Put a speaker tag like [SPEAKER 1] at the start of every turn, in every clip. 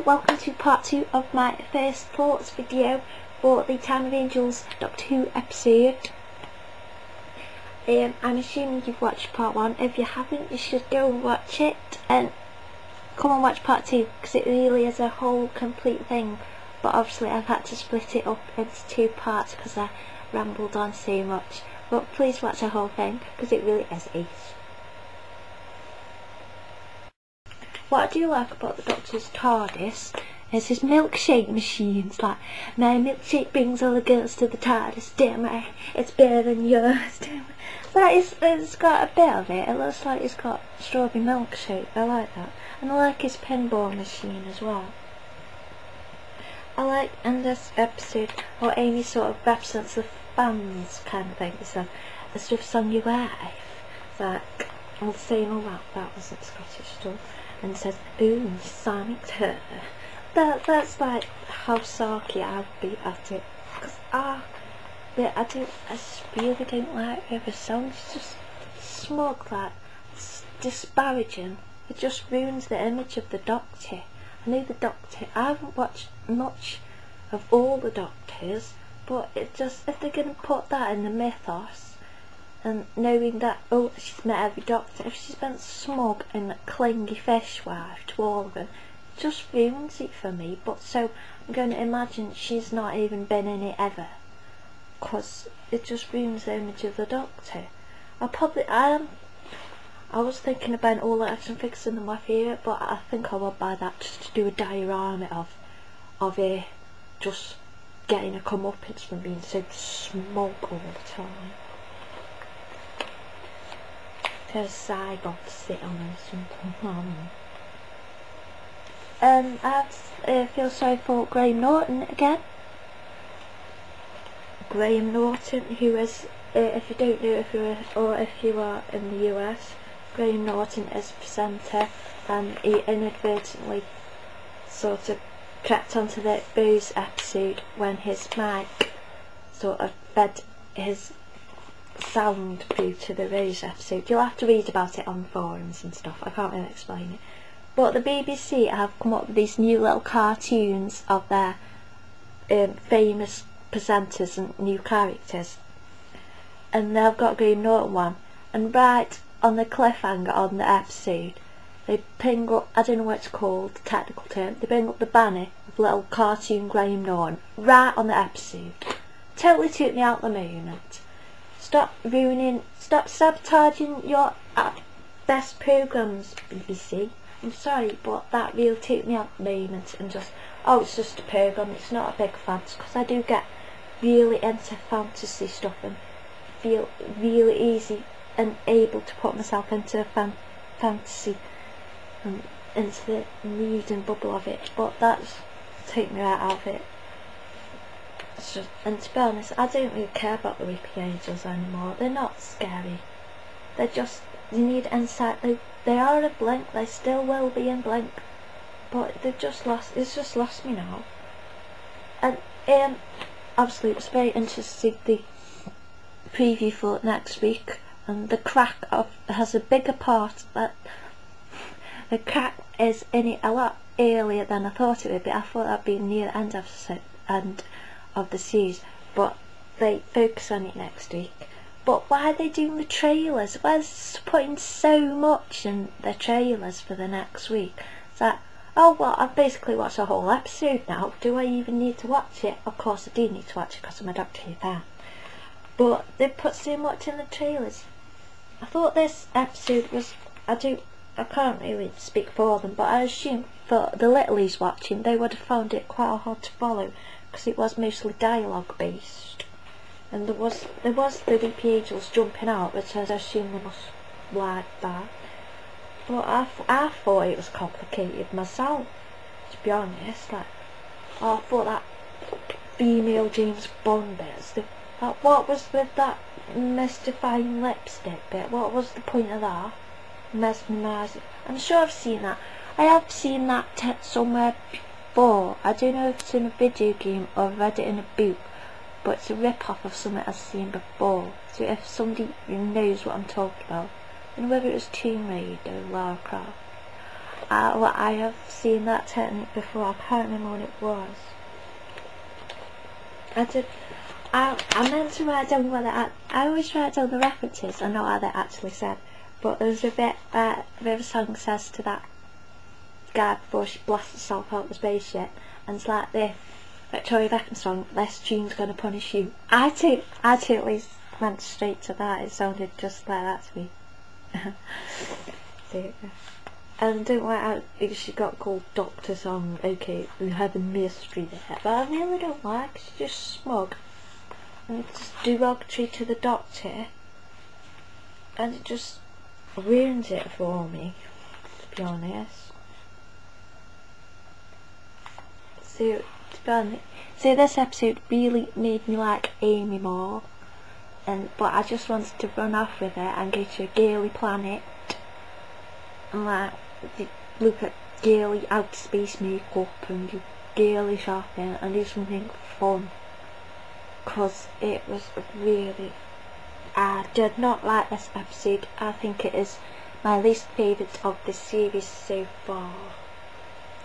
[SPEAKER 1] welcome to part 2 of my first thoughts video for the Town of Angels Doctor Who episode. I'm assuming you've watched part 1. If you haven't, you should go and watch it and come and watch part 2 because it really is a whole complete thing, but obviously I've had to split it up into 2 parts because I rambled on so much. But please watch the whole thing because it really is ace. What I do like about the Doctor's TARDIS is his milkshake machines. Like, my milkshake brings all the girls to the TARDIS, damn right, it's better than yours, damn right. But it's got a bit of it. It looks like it's got strawberry milkshake. I like that. And I like his pinball machine as well. I like in this episode how Amy sort of represents the fans kind of thing. So the stuff song you wife. It's like, all saying all that wasn't Scottish stuff. And says, ooh, Sonic's her. That's like how sarky I would be at it. Because I just really don't like her song. It's just smug, like, it's disparaging. It just ruins the image of the Doctor. I know the Doctor, I haven't watched much of all the Doctors, but it just, if they're going to put that in the mythos, and knowing that, oh, she's met every Doctor, if she's been smug and clingy fishwife to all of them, it just ruins it for me. But so I'm going to imagine she's not even been in it ever, because it just ruins the image of the Doctor. I was thinking about all the action figures in my favourite, but I think I will buy that just to do a diorama of her just getting a comeuppance from being so smug all the time. Because I got to sit on her something. I feel sorry for Graham Norton again. Graham Norton, who is, if you don't know, if you are in the US, Graham Norton is a presenter, and he inadvertently sort of crept onto the Booze episode when his mic sort of fed his sound through to the Rose episode. You'll have to read about it on forums and stuff, I can't really explain it. But the BBC have come up with these new little cartoons of their famous presenters and new characters, and they've got Graham Norton one, and right on the cliffhanger on the episode they ping up, I don't know what it's called, the technical term, they bring up the banner of little cartoon Graham Norton right on the episode. Totally took me out the moment. Stop sabotaging your best programmes, BBC. I'm sorry, but that really took me out the moment and just, oh, it's just a programme, it's not a big fan, because I do get really into fantasy stuff and feel really easy and able to put myself into a fantasy and into the mood and bubble of it, but that's take me right out of it. Just, and to be honest, I don't really care about the Weeping Angels anymore. They're not scary. They're just, you need insight. They are a Blink, they still will be in Blink, but they've just lost, it's just lost me now. And obviously it was very interesting, the preview for next week, and the crack has a bigger part, that the crack is in it a lot earlier than I thought it would be. I thought that'd be near the end of the series, but they focus on it next week. But why are they doing the trailers? Why are they putting so much in the trailers for the next week? It's like, oh well, I've basically watched a whole episode now, do I even need to watch it? Of course I do need to watch it because I'm a Doctor Who fan, but they put so much in the trailers. I thought this episode was, I can't really speak for them, but I assume for the littlies watching, they would have found it quite hard to follow, because it was mostly dialogue based, and there was the Weeping Angels jumping out, which I assume they must like that. But I thought it was complicated myself, to be honest. Like, I thought that female James Bond bit, like, what was with that mystifying lipstick bit? What was the point of that? Mesmerising. I'm sure I've seen that. I have seen that somewhere before. I don't know if it's in a video game or read it in a book, but it's a rip-off of something I've seen before. So if somebody knows what I'm talking about, and whether it was Tomb Raider or Lara Croft, I have seen that technique before. I can't remember what it was. I meant to write down what I always write down the references and not what they actually said. But there's a bit of a song says to that guy before she blasts herself out of the spaceship, and it's like the Victoria Beckham song, "This tune's gonna punish you." I totally went straight to that. It sounded just like that to me. So, and don't worry out because she got called Doctor Song. Okay, we have a mystery there, but I really don't like. She's just smug and it's just derogatory to the Doctor, and it just ruins it for me, to be honest. So, this episode really made me like Amy more, but I just wanted to run off with it and go to a girly planet and like look at girly outer space makeup and do girly shopping and do something fun, because it was really, I did not like this episode. I think it is my least favourite of the series so far.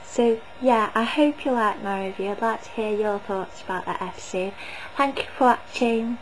[SPEAKER 1] So yeah, I hope you liked my review. I'd like to hear your thoughts about that episode. Thank you for watching.